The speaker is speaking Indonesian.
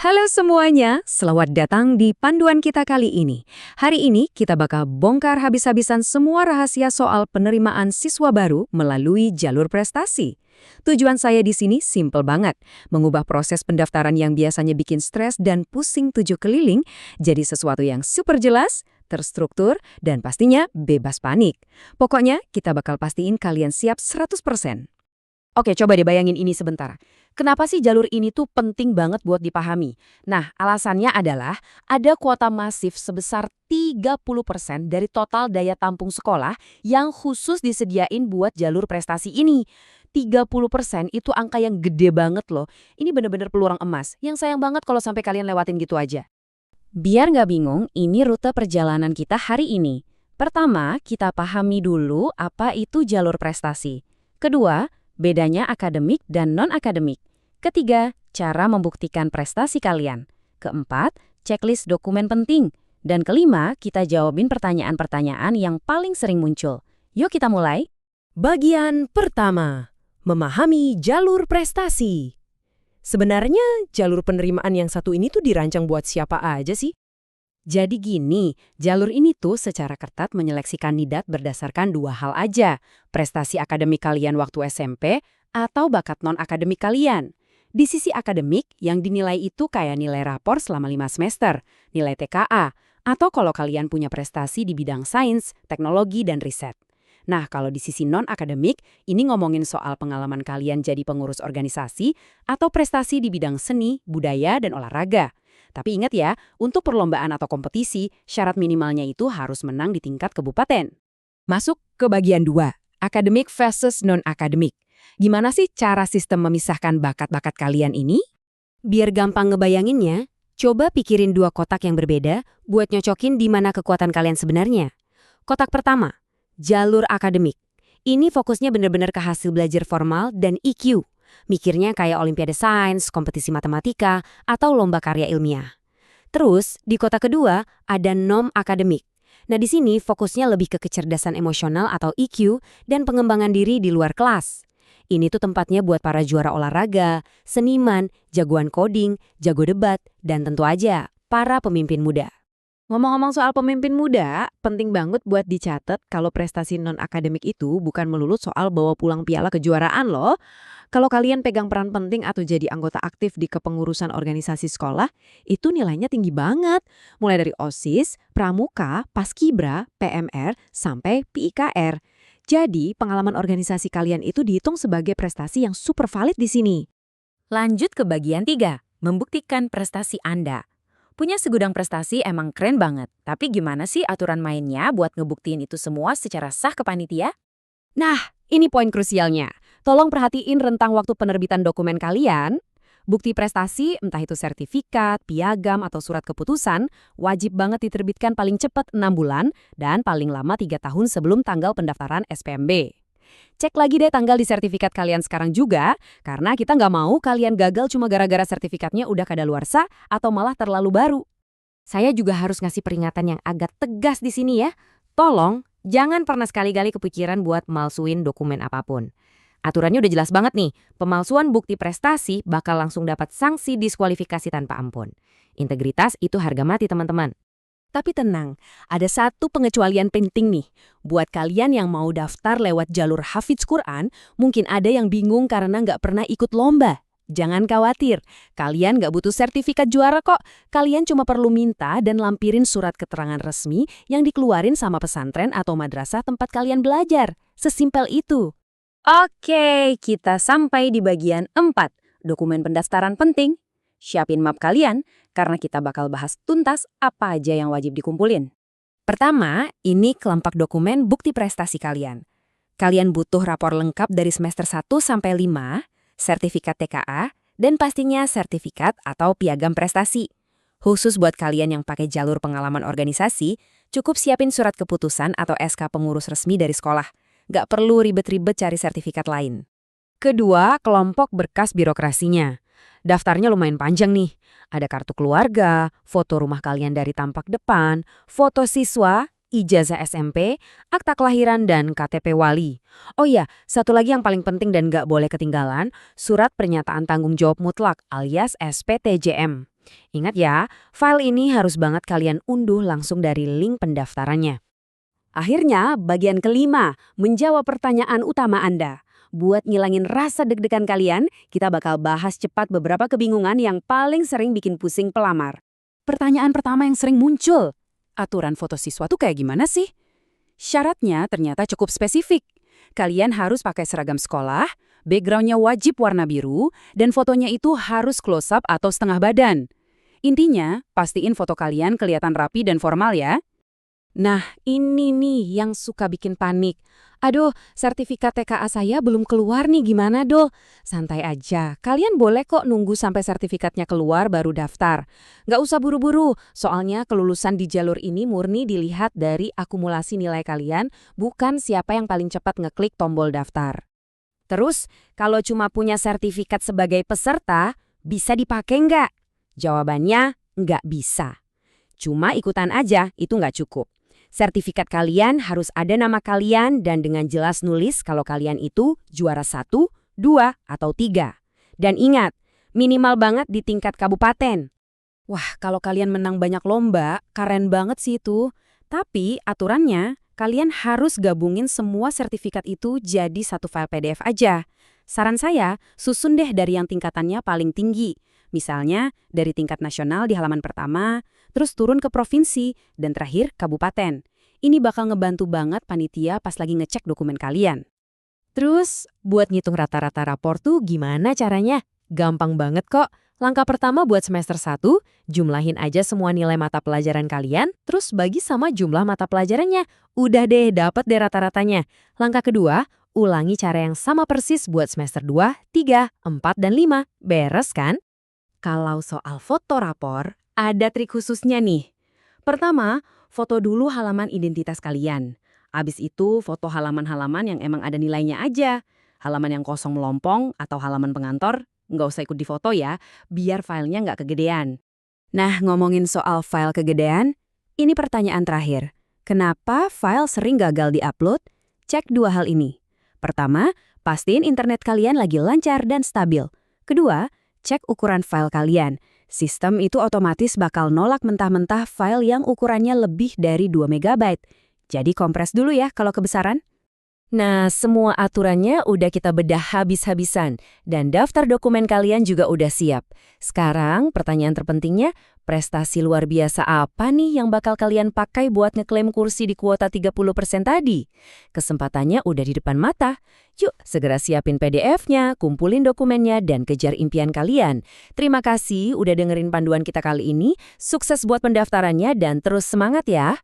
Halo semuanya, selamat datang di panduan kita kali ini. Hari ini kita bakal bongkar habis-habisan semua rahasia soal penerimaan siswa baru melalui jalur prestasi. Tujuan saya di sini simpel banget, mengubah proses pendaftaran yang biasanya bikin stres dan pusing tujuh keliling jadi sesuatu yang super jelas, terstruktur, dan pastinya bebas panik. Pokoknya kita bakal pastiin kalian siap 100%. Oke, coba dibayangin ini sebentar. Kenapa sih jalur ini tuh penting banget buat dipahami? Nah, alasannya adalah ada kuota masif sebesar 30% dari total daya tampung sekolah yang khusus disediain buat jalur prestasi ini. 30% itu angka yang gede banget loh. Ini bener-bener peluang emas, yang sayang banget kalau sampai kalian lewatin gitu aja. Biar nggak bingung, ini rute perjalanan kita hari ini. Pertama, kita pahami dulu apa itu jalur prestasi. Kedua, bedanya akademik dan non-akademik. Ketiga, cara membuktikan prestasi kalian. Keempat, checklist dokumen penting. Dan kelima, kita jawabin pertanyaan-pertanyaan yang paling sering muncul. Yuk kita mulai. Bagian pertama, memahami jalur prestasi. Sebenarnya jalur penerimaan yang satu ini tuh dirancang buat siapa aja sih? Jadi gini, jalur ini tuh secara ketat menyeleksi kandidat berdasarkan dua hal aja. Prestasi akademik kalian waktu SMP atau bakat non-akademik kalian. Di sisi akademik, yang dinilai itu kayak nilai rapor selama 5 semester, nilai TKA, atau kalau kalian punya prestasi di bidang sains, teknologi, dan riset. Nah, kalau di sisi non-akademik, ini ngomongin soal pengalaman kalian jadi pengurus organisasi atau prestasi di bidang seni, budaya, dan olahraga. Tapi ingat ya, untuk perlombaan atau kompetisi, syarat minimalnya itu harus menang di tingkat kabupaten. Masuk ke bagian 2, akademik versus non-akademik. Gimana sih cara sistem memisahkan bakat-bakat kalian ini? Biar gampang ngebayanginnya, coba pikirin dua kotak yang berbeda buat nyocokin di mana kekuatan kalian sebenarnya. Kotak pertama, jalur akademik. Ini fokusnya benar-benar ke hasil belajar formal dan IQ. Mikirnya kayak olimpiade sains, kompetisi matematika, atau lomba karya ilmiah. Terus, di kotak kedua ada non-akademik. Nah, di sini fokusnya lebih ke kecerdasan emosional atau EQ dan pengembangan diri di luar kelas. Ini tuh tempatnya buat para juara olahraga, seniman, jagoan coding, jago debat, dan tentu aja para pemimpin muda. Ngomong-ngomong soal pemimpin muda, penting banget buat dicatat kalau prestasi non-akademik itu bukan melulu soal bawa pulang piala kejuaraan loh. Kalau kalian pegang peran penting atau jadi anggota aktif di kepengurusan organisasi sekolah, itu nilainya tinggi banget. Mulai dari OSIS, Pramuka, Paskibra, PMR, sampai PIKR. Jadi, pengalaman organisasi kalian itu dihitung sebagai prestasi yang super valid di sini. Lanjut ke bagian 3, membuktikan prestasi Anda. Punya segudang prestasi emang keren banget, tapi gimana sih aturan mainnya buat ngebuktiin itu semua secara sah ke panitia? Nah, ini poin krusialnya. Tolong perhatiin rentang waktu penerbitan dokumen kalian. Bukti prestasi, entah itu sertifikat, piagam, atau surat keputusan, wajib banget diterbitkan paling cepat 6 bulan dan paling lama 3 tahun sebelum tanggal pendaftaran SPMB. Cek lagi deh tanggal di sertifikat kalian sekarang juga, karena kita nggak mau kalian gagal cuma gara-gara sertifikatnya udah kadaluarsa atau malah terlalu baru. Saya juga harus ngasih peringatan yang agak tegas di sini ya. Tolong, jangan pernah sekali-kali kepikiran buat malsuin dokumen apapun. Aturannya udah jelas banget nih, pemalsuan bukti prestasi bakal langsung dapat sanksi diskualifikasi tanpa ampun. Integritas itu harga mati teman-teman. Tapi tenang, ada satu pengecualian penting nih. Buat kalian yang mau daftar lewat jalur Hafidz Quran, mungkin ada yang bingung karena nggak pernah ikut lomba. Jangan khawatir, kalian nggak butuh sertifikat juara kok. Kalian cuma perlu minta dan lampirin surat keterangan resmi yang dikeluarin sama pesantren atau madrasah tempat kalian belajar. Sesimpel itu. Oke, kita sampai di bagian 4, dokumen pendaftaran penting. Siapin map kalian, karena kita bakal bahas tuntas apa aja yang wajib dikumpulin. Pertama, ini kelompok dokumen bukti prestasi kalian. Kalian butuh rapor lengkap dari semester 1 sampai 5, sertifikat TKA, dan pastinya sertifikat atau piagam prestasi. Khusus buat kalian yang pakai jalur pengalaman organisasi, cukup siapin surat keputusan atau SK pengurus resmi dari sekolah. Nggak perlu ribet-ribet cari sertifikat lain. Kedua, kelompok berkas birokrasinya. Daftarnya lumayan panjang nih. Ada kartu keluarga, foto rumah kalian dari tampak depan, foto siswa, ijazah SMP, akta kelahiran, dan KTP wali. Oh iya, satu lagi yang paling penting dan nggak boleh ketinggalan, surat pernyataan tanggung jawab mutlak alias SPTJM. Ingat ya, file ini harus banget kalian unduh langsung dari link pendaftarannya. Akhirnya, bagian kelima, menjawab pertanyaan utama Anda. Buat ngilangin rasa deg-degan kalian, kita bakal bahas cepat beberapa kebingungan yang paling sering bikin pusing pelamar. Pertanyaan pertama yang sering muncul, aturan foto siswa tuh kayak gimana sih? Syaratnya ternyata cukup spesifik. Kalian harus pakai seragam sekolah, backgroundnya wajib warna biru, dan fotonya itu harus close-up atau setengah badan. Intinya, pastiin foto kalian kelihatan rapi dan formal ya. Nah, ini nih yang suka bikin panik. Aduh, sertifikat TKA saya belum keluar nih, gimana Dol? Santai aja, kalian boleh kok nunggu sampai sertifikatnya keluar baru daftar. Nggak usah buru-buru, soalnya kelulusan di jalur ini murni dilihat dari akumulasi nilai kalian, bukan siapa yang paling cepat ngeklik tombol daftar. Terus, kalau cuma punya sertifikat sebagai peserta, bisa dipakai nggak? Jawabannya, nggak bisa. Cuma ikutan aja, itu nggak cukup. Sertifikat kalian harus ada nama kalian dan dengan jelas nulis kalau kalian itu juara 1, 2, atau 3. Dan ingat, minimal banget di tingkat kabupaten. Wah, kalau kalian menang banyak lomba, keren banget sih itu. Tapi aturannya, kalian harus gabungin semua sertifikat itu jadi satu file PDF aja. Saran saya, susun deh dari yang tingkatannya paling tinggi. Misalnya, dari tingkat nasional di halaman pertama, terus turun ke provinsi, dan terakhir kabupaten. Ini bakal ngebantu banget panitia pas lagi ngecek dokumen kalian. Terus, buat ngitung rata-rata rapor tuh gimana caranya? Gampang banget kok. Langkah pertama buat semester 1, jumlahin aja semua nilai mata pelajaran kalian, terus bagi sama jumlah mata pelajarannya. Udah deh, dapet deh rata-ratanya. Langkah kedua, ulangi cara yang sama persis buat semester 2, 3, 4, dan 5. Beres kan? Kalau soal foto rapor, ada trik khususnya nih. Pertama, foto dulu halaman identitas kalian. Abis itu, foto halaman-halaman yang emang ada nilainya aja. Halaman yang kosong melompong atau halaman pengantor, nggak usah ikut difoto ya, biar filenya nggak kegedean. Nah, ngomongin soal file kegedean, ini pertanyaan terakhir. Kenapa file sering gagal di-upload? Cek dua hal ini. Pertama, pastiin internet kalian lagi lancar dan stabil. Kedua, cek ukuran file kalian. Sistem itu otomatis bakal nolak mentah-mentah file yang ukurannya lebih dari 2 MB. Jadi kompres dulu ya kalau kebesaran. Nah, semua aturannya udah kita bedah habis-habisan. Dan daftar dokumen kalian juga udah siap. Sekarang, pertanyaan terpentingnya, prestasi luar biasa apa nih yang bakal kalian pakai buat ngeklaim kursi di kuota 30% tadi? Kesempatannya udah di depan mata. Yuk, segera siapin PDF-nya, kumpulin dokumennya, dan kejar impian kalian. Terima kasih udah dengerin panduan kita kali ini. Sukses buat pendaftarannya dan terus semangat ya!